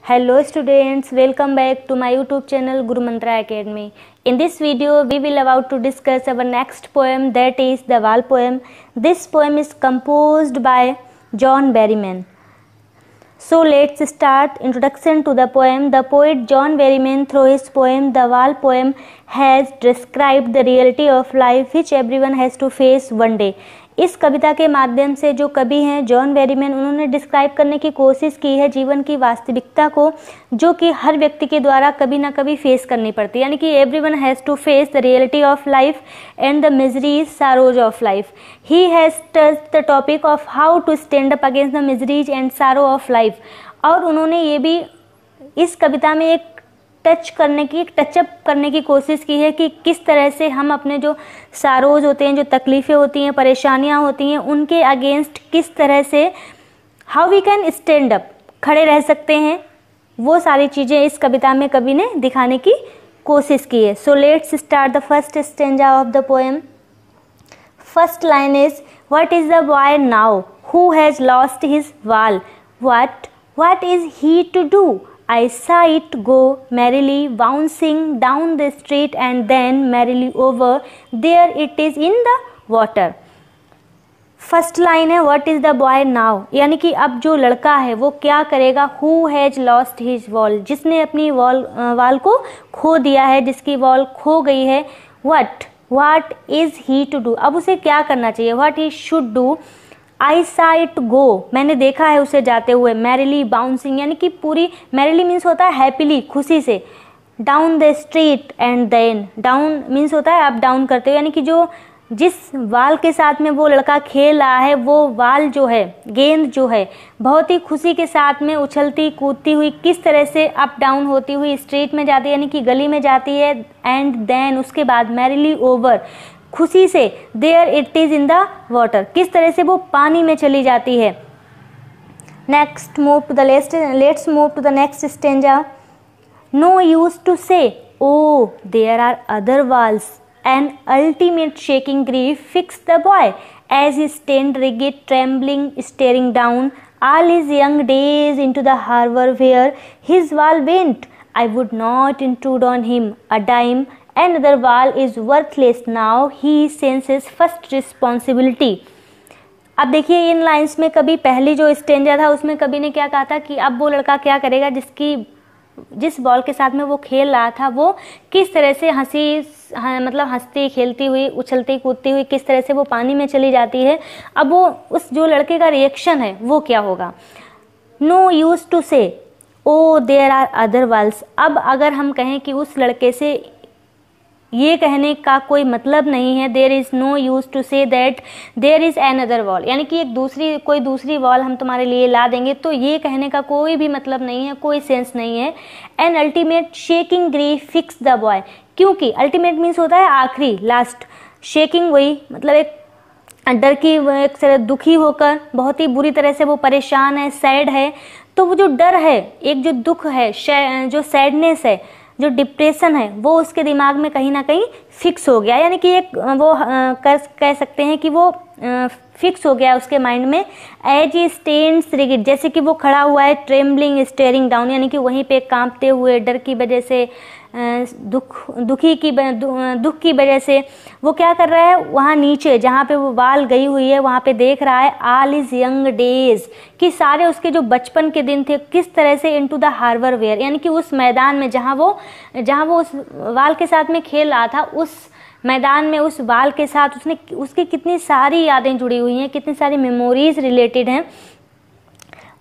Hello students, welcome back to my YouTube channel Guru Mantra Academy. In this video, we will about to discuss our next poem, that is the Wall poem. This poem is composed by John Berryman. So let's start. Introduction to the poem. The poet John Berryman, through his poem The Wall poem, has described the reality of life which everyone has to face one day. इस कविता के माध्यम से जो कवि हैं John Berryman, उन्होंने describe करने की कोशिश की है जीवन की वास्तविकता को, जो कि हर व्यक्ति के द्वारा कभी ना कभी फेस करनी पड़ती है, यानी कि everyone has to face the reality of life and the miseries sorrows of life. He has touched the topic of how to stand up against the miseries and sorrow of life. और उन्होंने ये भी इस कविता में एक touch-up करने की कोशिश की है कि किस तरह से हम अपने जो सारोज होते हैं, जो तकलीफ़ें होती हैं, परेशानियां होती हैं, उनके अगेंस्ट किस तरह से how we can stand up, खड़े रह सकते हैं. वो सारी चीज़ें इस कविता में कवि ने दिखाने की कोशिश की है. So let's start the first stanza of the poem. First line is what is the boy now who has lost his ball, what is he to do. I saw it go merrily bouncing down the street and then merrily over. There it is in the water. First line है what is the boy now, यानी कि अब जो लड़का है वो क्या करेगा. Who has lost his wall, जिसने अपनी वॉल को खो दिया है, जिसकी वॉल खो गई है. What is he to do, अब उसे क्या करना चाहिए. What he should do. I saw it गो, मैंने देखा है उसे जाते हुए. मैरिली बाउंसिंग, यानी कि पूरी, मैरिली मीन्स होता है हैप्पीली, खुशी से. Down the street and then, down means होता है अप डाउन करते हुए, यानी कि जो जिस वाल के साथ में वो लड़का खेल रहा है, वो वाल जो है, गेंद जो है, बहुत ही खुशी के साथ में उछलती कूदती हुई किस तरह से अप डाउन होती हुई स्ट्रीट में जाती है, यानी कि गली में जाती है. एंड देन, उसके बाद मैरिली ओवर, खुशी से. There it is in the water, किस तरह से वो पानी में चली जाती है. Next move to the let's move to the next stanza. No use to say o there are other walls and ultimate shaking grief fix the boy as he stand rigid trembling staring down all his young days into the harbor where his wall went. I would not intrude on him a dime. Another wall is worthless now. He senses first responsibility. अब देखिए इन lines में कभी पहली जो stanza था उसमें कभी ने क्या कहा था कि अब वो लड़का क्या करेगा जिस बॉल के साथ में वो खेल रहा था, वो किस तरह से मतलब हंसती खेलती हुई, उछलती कूदती हुई किस तरह से वो पानी में चली जाती है. अब वो उस जो लड़के का रिएक्शन है वो क्या होगा. No use to say o there are other walls. अब अगर हम कहें कि उस लड़के से ये कहने का कोई मतलब नहीं है, there is no use to say that there is another ball, यानी कि कोई दूसरी वॉल हम तुम्हारे लिए ला देंगे, तो ये कहने का कोई भी मतलब नहीं है, कोई सेंस नहीं है. An ultimate shaking grief fix the boy, क्योंकि अल्टीमेट मीन्स होता है आखिरी, लास्ट. शेकिंग वही मतलब एक डर की, एक तरह दुखी होकर, बहुत ही बुरी तरह से वो परेशान है, सैड है. तो वो जो डर है, एक जो दुख है, जो सैडनेस है, जो डिप्रेशन है, वो उसके दिमाग में कहीं ना कहीं फिक्स हो गया, यानी कि एक वो कह सकते हैं कि वो फिक्स हो गया उसके माइंड में. एज ई स्टैंड्स रिगिड, जैसे कि वो खड़ा हुआ है. ट्रेम्बलिंग स्टेरिंग डाउन, यानी कि वहीं पे कांपते हुए, डर की वजह से, दुख की वजह से वो क्या कर रहा है, वहाँ नीचे जहाँ पे वो वाल गई हुई है वहाँ पे देख रहा है ऑल इज यंग डेज, कि सारे उसके जो बचपन के दिन थे किस तरह से इनटू द हार्बर वेयर, यानी कि उस मैदान में जहाँ वो उस वाल के साथ में खेल रहा था, उस मैदान में उस वाल के साथ उसकी कितनी सारी यादें जुड़ी हुई हैं, कितनी सारी मेमोरीज रिलेटेड हैं.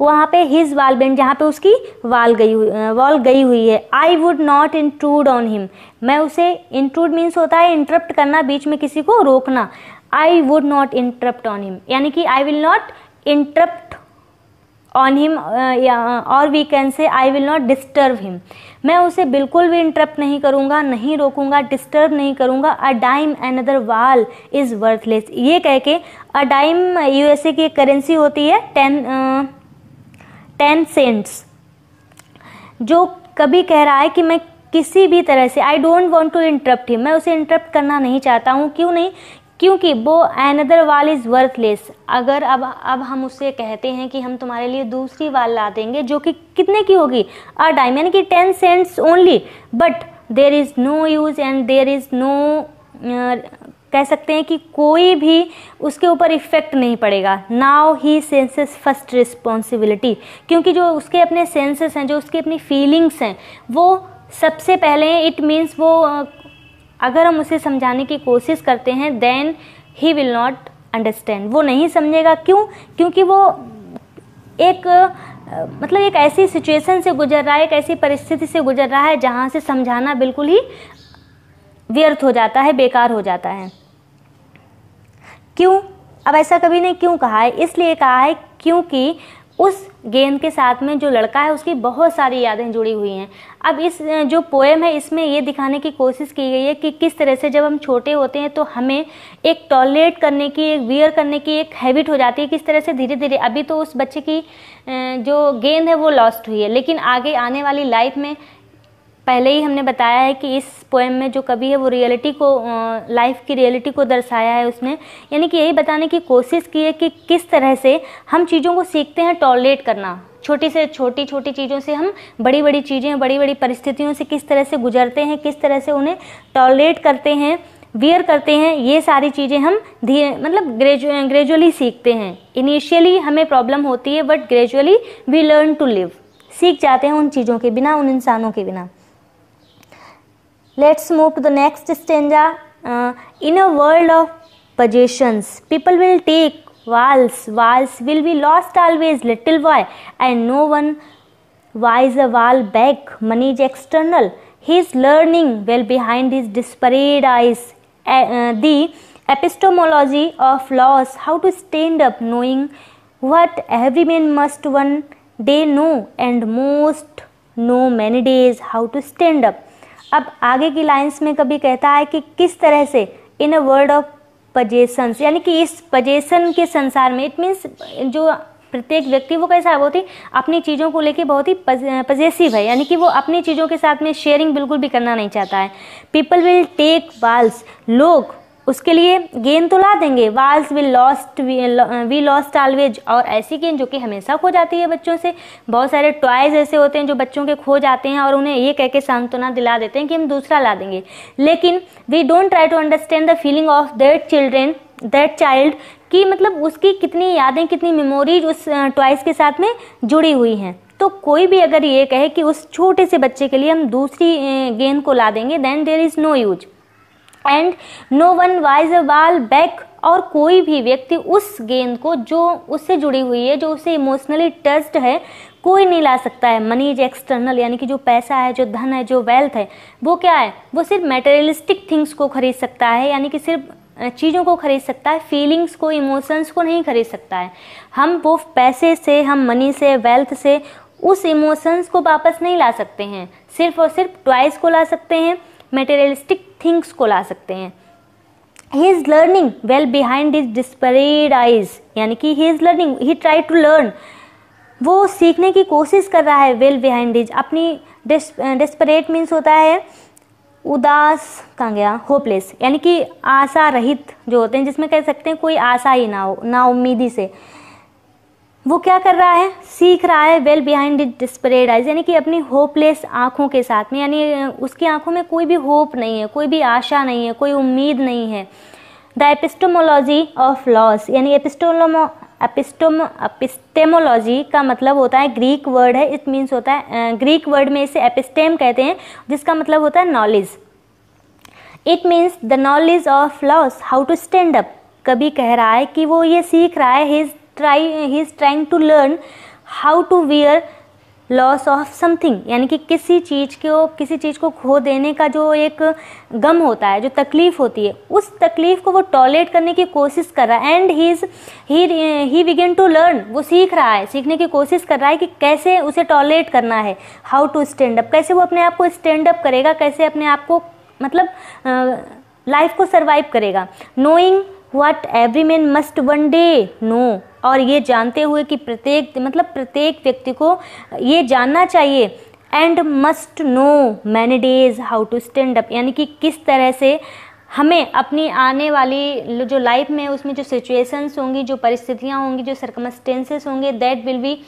वहाँ पे हिज वाल बेंड, जहाँ पे उसकी वॉल गई हुई है. आई would not intrude on him, मैं उसे, इंट्रूड मीन्स होता है इंटरप्ट करना, बीच में किसी को रोकना. I would not interrupt on him, यानी कि I will not interrupt on him, और we can say I will not disturb him, मैं उसे बिल्कुल भी इंटरप्ट नहीं करूँगा, नहीं रोकूंगा, डिस्टर्ब नहीं करूँगा. A dime another ball is worthless, ये कह के, अ डाइम यूएसए की एक करेंसी होती है 10 सेंट्स, जो कभी कह रहा है कि मैं किसी भी तरह से, I don't want to interrupt him, मैं उसे इंटरप्ट करना नहीं चाहता हूँ. क्यों नहीं, क्योंकि वो अनदर वाल इज़ वर्थलेस। अगर अब हम उससे कहते हैं कि हम तुम्हारे लिए दूसरी वाल ला देंगे जो कि कितने की होगी, अ डाइम, यानी कि 10 cents only, but there is no use and there is no, कह सकते हैं कि कोई भी उसके ऊपर इफेक्ट नहीं पड़ेगा। Now he senses first responsibility, क्योंकि जो उसके अपने सेंसेस हैं, जो उसकी अपनी फीलिंग्स हैं, वो सबसे पहले हैं। इट मीन्स वो अगर हम उसे समझाने की कोशिश करते हैं then he will not understand, वो नहीं समझेगा। क्यों? क्योंकि वो एक मतलब एक ऐसी सिचुएशन से गुजर रहा है, एक ऐसी परिस्थिति से गुजर रहा है जहाँ से समझाना बिल्कुल ही व्यर्थ हो जाता है, बेकार हो जाता है। क्यों? अब ऐसा कभी ने क्यों कहा है? इसलिए कहा है क्योंकि उस गेंद के साथ में जो लड़का है उसकी बहुत सारी यादें जुड़ी हुई हैं। अब इस जो पोएम है इसमें ये दिखाने की कोशिश की गई है कि किस तरह से जब हम छोटे होते हैं तो हमें एक टॉलरेट करने की, एक वियर करने की एक हैबिट हो जाती है। किस तरह से धीरे धीरे, अभी तो उस बच्चे की जो गेंद है वो लॉस्ट हुई है, लेकिन आगे आने वाली लाइफ में, पहले ही हमने बताया है कि इस पोएम में जो कवि है वो रियलिटी को, लाइफ की रियलिटी को दर्शाया है उसने, यानी कि यही बताने की कोशिश की है कि किस तरह से हम चीज़ों को सीखते हैं टॉलरेट करना। छोटी से छोटी चीज़ों से हम बड़ी बड़ी चीज़ें, बड़ी बड़ी परिस्थितियों से किस तरह से गुजरते हैं, किस तरह से उन्हें टॉलरेट करते हैं, वियर करते हैं, ये सारी चीज़ें हम धीरे मतलब ग्रेजुअली सीखते हैं। इनिशियली हमें प्रॉब्लम होती है but gradually we learn to live, सीख जाते हैं उन चीज़ों के बिना, उन इंसानों के बिना। Let's move to the next stanza. In a world of possessions, people will take walls. Walls will be lost always, little boy, and no one buys a wall back. Money is external. He is learning well behind his disparate eyes. The epistemology of loss, how to stand up, knowing what every man must one day know, and most know many days how to stand up. अब आगे की lines में कभी कहता है कि किस तरह से इन अ वर्ल्ड ऑफ पजेशंस, यानी कि इस पजेशन के संसार में, इट मीन्स जो प्रत्येक व्यक्ति वो कैसा है, बहुत ही अपनी चीज़ों को लेके बहुत ही पजेसिव है, यानी कि वो अपनी चीज़ों के साथ में शेयरिंग बिल्कुल भी करना नहीं चाहता है। पीपल विल टेक वाल्स, लोग उसके लिए गेंद तो ला देंगे। Balls will lost, we lost always, और ऐसी गेंद जो कि हमेशा खो जाती है बच्चों से। बहुत सारे टॉयज ऐसे होते हैं जो बच्चों के खो जाते हैं और उन्हें ये कह के सांत्वना दिला देते हैं कि हम दूसरा ला देंगे, लेकिन we don't try to understand the feeling of that child, कि मतलब उसकी कितनी यादें, कितनी मेमोरीज उस टॉयज के साथ में जुड़ी हुई हैं। तो कोई भी अगर ये कहे कि उस छोटे से बच्चे के लिए हम दूसरी गेंद को ला देंगे, then there is no use and no one buys a ball back, और कोई भी व्यक्ति उस गेंद को जो उससे जुड़ी हुई है, जो उससे इमोशनली टच्ड है, कोई नहीं ला सकता है। मनी इज एक्सटर्नल, यानी कि जो पैसा है, जो धन है, जो वेल्थ है, वो क्या है, वो सिर्फ मटेरियलिस्टिक थिंग्स को खरीद सकता है, यानी कि सिर्फ चीज़ों को खरीद सकता है, फीलिंग्स को, इमोशंस को नहीं खरीद सकता है। हम वो पैसे से, हम मनी से, वेल्थ से उस इमोशंस को वापस नहीं ला सकते हैं, सिर्फ और सिर्फ टॉयज को ला सकते हैं, मटेरियलिस्टिक थिंग्स को ला सकते हैं। He is learning well behind his desperate eyes, यानी कि he is learning, he try to learn, वो सीखने की कोशिश कर रहा है। वेल बिहाइंड हिज, अपनी डिस्परेट मीन्स होता है उदास, कहाँ गया, होपलेस, यानी कि आशा रहित जो होते हैं, जिसमें कह सकते हैं कोई आशा ही ना हो, ना उम्मीदी से, वो क्या कर रहा है, सीख रहा है। Well behind it desperate eyes, यानी कि अपनी होपलेस आँखों के साथ में, यानी उसकी आँखों में कोई भी होप नहीं है, कोई भी आशा नहीं है, कोई उम्मीद नहीं है। द एपिस्टेमोलॉजी ऑफ लॉस, यानी एपिस्टेमोलॉजी का मतलब होता है, ग्रीक वर्ड है, इट मीन्स होता है, ग्रीक वर्ड में इसे एपिस्टेम कहते हैं, जिसका मतलब होता है knowledge. It means the knowledge of loss, how to stand up. कभी कह रहा है कि वो ये सीख रहा है, he is trying to learn how to bear loss of something, यानी कि किसी चीज़ को खो देने का जो एक गम होता है, जो तकलीफ होती है, उस तकलीफ को वो टॉलरेट करने की कोशिश कर रहा है। And he begin to learn, वो सीख रहा है, सीखने की कोशिश कर रहा है कि कैसे उसे टॉलरेट करना है। हाउ टू स्टैंड अप, कैसे वो अपने आप को स्टैंड अप करेगा, कैसे अपने आप को मतलब लाइफ को सर्वाइव करेगा। Knowing what every man must one day know, और ये जानते हुए कि प्रत्येक व्यक्ति को ये जानना चाहिए। And must know many days how to stand up, यानी कि किस तरह से हमें अपनी आने वाली जो लाइफ में उसमें जो सिचुएशंस होंगी, जो परिस्थितियाँ होंगी, जो सर्कमस्टेंसेस होंगे, दैट विल बी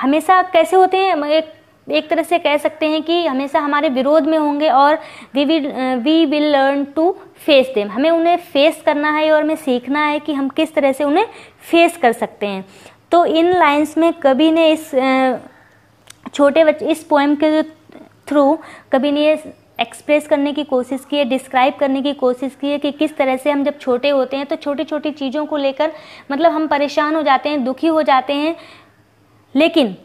हमेशा कैसे होते हैं, एक तरह से कह सकते हैं कि हमेशा हमारे विरोध में होंगे और we will learn to face them. हमें उन्हें फेस करना है और हमें सीखना है कि हम किस तरह से उन्हें फेस कर सकते हैं। तो इन लाइंस में कभी ने इस छोटे बच्चे इस पोएम के थ्रू कभी ने ये एक्सप्रेस करने की कोशिश की है, डिस्क्राइब करने की कोशिश की है कि किस तरह से हम जब छोटे होते हैं तो छोटी छोटी चीज़ों को लेकर मतलब हम परेशान हो जाते हैं, दुखी हो जाते हैं, लेकिन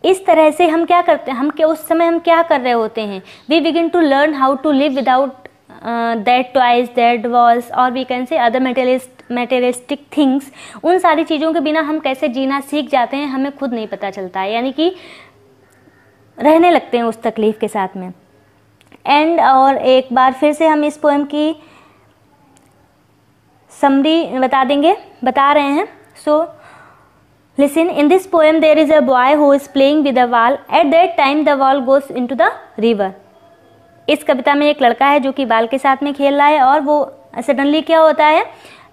इस तरह से हम क्या करते हैं, उस समय हम क्या कर रहे होते हैं, we begin to learn how to live without that toys, that walls और we can say other materialistic things. उन सारी चीज़ों के बिना हम कैसे जीना सीख जाते हैं, हमें खुद नहीं पता चलता है, यानी कि रहने लगते हैं उस तकलीफ के साथ में। एंड और एक बार फिर से हम इस पोएम की समरी बता रहे हैं। सो listen, in this poem there is a boy who is playing with a ball. At that time the ball goes into the river. इस कविता में एक लड़का है जो कि बाल के साथ में खेल रहा है और वो सडनली क्या होता है,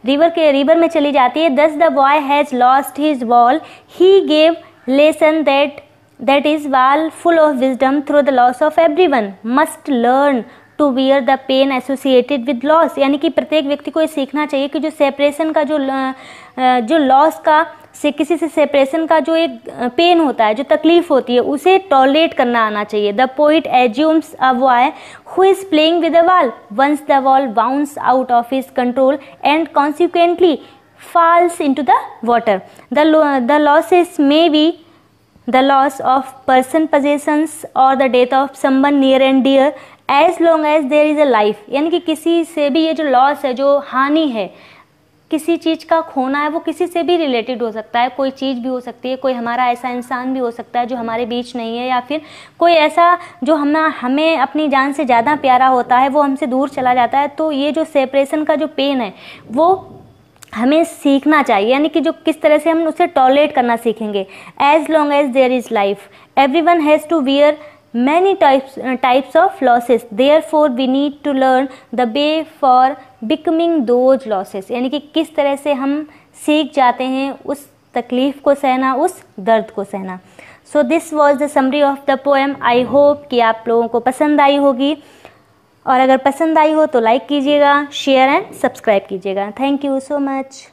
रिवर में चली जाती है। Thus the boy has lost his ball. He gave lesson that is ball full of wisdom through the loss of everyone must learn to bear the pain associated with loss। यानी कि प्रत्येक व्यक्ति को ये सीखना चाहिए कि जो सेपरेशन का जो लॉस का से किसी से सेपरेशन का जो एक पेन होता है, जो तकलीफ होती है, उसे टॉलरेट करना आना चाहिए। The poet assumes a boy who is playing with a ball once the ball bounce out of his control and consequently falls into the water. The losses may be the loss of person possessions or the death of someone near and dear as long as there is a life। यानी कि किसी से भी ये जो loss है, जो हानि है, किसी चीज़ का खोना है, वो किसी से भी रिलेटेड हो सकता है, कोई चीज़ भी हो सकती है, कोई हमारा ऐसा इंसान भी हो सकता है जो हमारे बीच नहीं है, या फिर कोई ऐसा जो हमें अपनी जान से ज़्यादा प्यारा होता है वो हमसे दूर चला जाता है। तो ये जो सेपरेशन का जो पेन है वो हमें सीखना चाहिए, यानी कि जो किस तरह से हम उसे टॉलरेट करना सीखेंगे। As long as there is life everyone has to bear many types of losses, therefore we need to learn the way for becoming those losses। यानी कि किस तरह से हम सीख जाते हैं उस तकलीफ को सहना, उस दर्द को सहना। So this was the summary of the poem. I hope कि आप लोगों को पसंद आई होगी, और अगर पसंद आई हो तो लाइक कीजिएगा, शेयर एंड सब्सक्राइब कीजिएगा। Thank you so much.